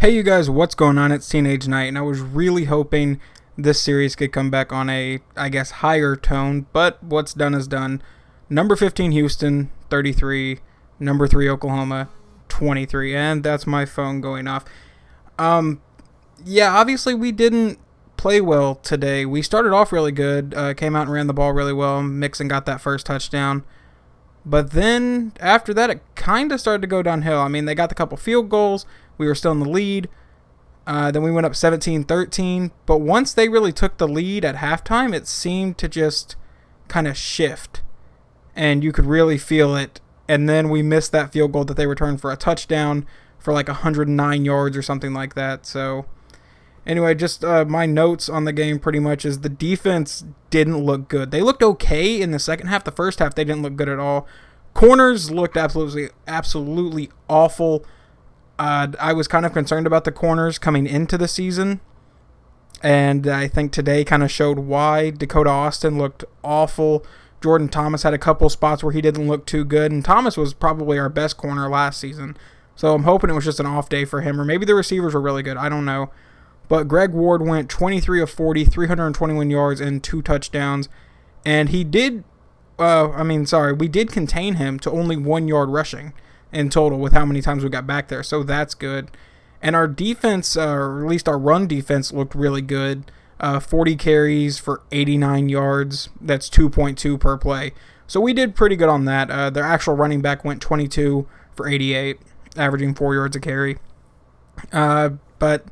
Hey you guys, what's going on? It's Teenage Night, and I was really hoping this series could come back on a, higher tone, but what's done is done. Number 15 Houston, 33. Number 3 Oklahoma, 23. And that's my phone going off. Obviously we didn't play well today. We started off really good, came out and ran the ball really well. Mixon got that first touchdown. But then, after that, it kind of started to go downhill. I mean, they got the couple field goals. We were still in the lead. Then we went up 17-13. But once they really took the lead at halftime, it seemed to just kind of shift. And you could really feel it. And then we missed that field goal that they returned for a touchdown for like 109 yards or something like that. So, anyway, just my notes on the game pretty much is the defense didn't look good. They looked okay in the second half. The first half, they didn't look good at all. Corners looked absolutely awful. I was kind of concerned about the corners coming into the season, and I think today kind of showed why. Dakota Austin looked awful. Jordan Thomas had a couple spots where he didn't look too good, and Thomas was probably our best corner last season. So I'm hoping it was just an off day for him, or maybe the receivers were really good. I don't know. But Greg Ward went 23 of 40, 321 yards, and 2 touchdowns. And we did contain him to only 1 yard rushing in total with how many times we got back there. So that's good. And our defense, or at least our run defense, looked really good. 40 carries for 89 yards. That's 2.2 per play. So we did pretty good on that. Their actual running back went 22 for 88, averaging 4 yards a carry. But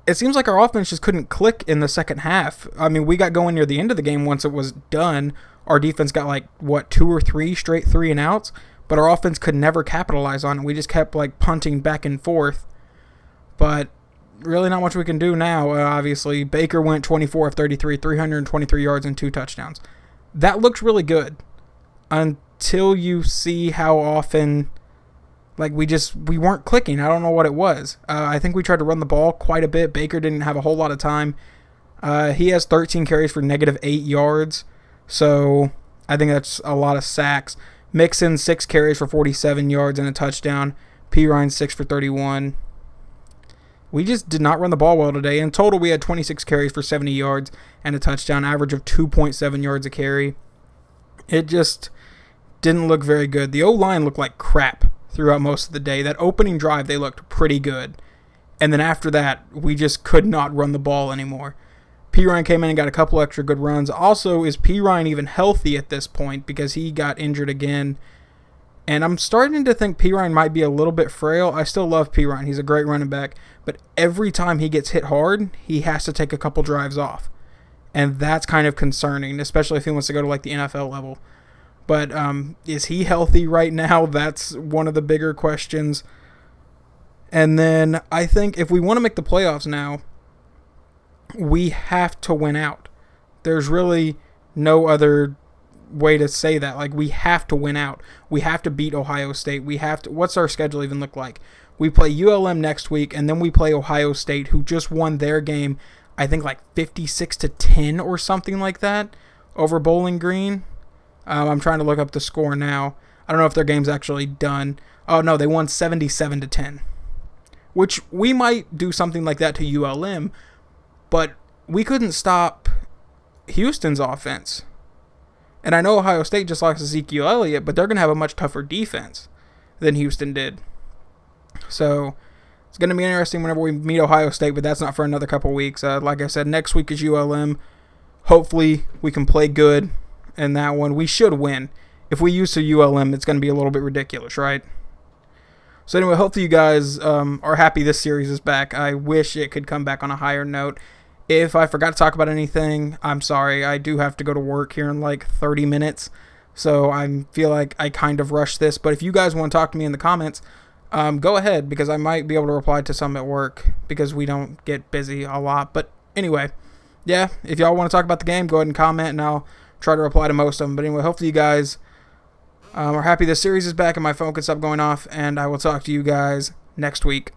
it seems like our offense just couldn't click in the second half. I mean, we got going near the end of the game once it was done. Our defense got 2 or 3 straight 3-and-outs, but our offense could never capitalize on it. We just kept punting back and forth. But really not much we can do now, obviously. Baker went 24 of 33, 323 yards and 2 touchdowns. That looks really good until you see how often we weren't clicking. I don't know what it was. I think we tried to run the ball quite a bit. Baker didn't have a whole lot of time. He has 13 carries for -8 yards. So I think that's a lot of sacks. Mixon, 6 carries for 47 yards and a touchdown. Pirine, 6 for 31. We just did not run the ball well today. In total, we had 26 carries for 70 yards and a touchdown, average of 2.7 yards a carry. It just didn't look very good. The O-line looked like crap throughout most of the day. That opening drive, they looked pretty good. And then after that, we just could not run the ball anymore. Pirine came in and got a couple extra good runs. Also, is Pirine even healthy at this point? Because he got injured again. And I'm starting to think Pirine might be a little bit frail. I still love Pirine. He's a great running back. But every time he gets hit hard, he has to take a couple drives off. And that's kind of concerning, especially if he wants to go to the NFL level. But is he healthy right now? That's one of the bigger questions. And then I think if we want to make the playoffs now, we have to win out. There's really no other way to say that. We have to win out. We have to beat Ohio State. We have to. What's our schedule even look like? We play ULM next week, and then we play Ohio State, who just won their game, I think 56-10 or something like that over Bowling Green. I'm trying to look up the score now. I don't know if their game's actually done. Oh, no, they won 77-10, which we might do something like that to ULM, but we couldn't stop Houston's offense. And I know Ohio State just lost Ezekiel Elliott, but they're going to have a much tougher defense than Houston did. So it's going to be interesting whenever we meet Ohio State, but that's not for another couple weeks. Like I said, next week is ULM. Hopefully we can play good in that one. We should win. If we use to ULM, it's going to be a little bit ridiculous, right? So anyway, hopefully you guys are happy this series is back. I wish it could come back on a higher note. If I forgot to talk about anything, I'm sorry. I do have to go to work here in 30 minutes, so I feel like I kind of rushed this. But if you guys want to talk to me in the comments, go ahead, because I might be able to reply to some at work because we don't get busy a lot. But anyway, yeah, if y'all want to talk about the game, go ahead and comment, and I'll try to reply to most of them. But anyway, hopefully you guys are happy this series is back and my phone can stop going off, and I will talk to you guys next week.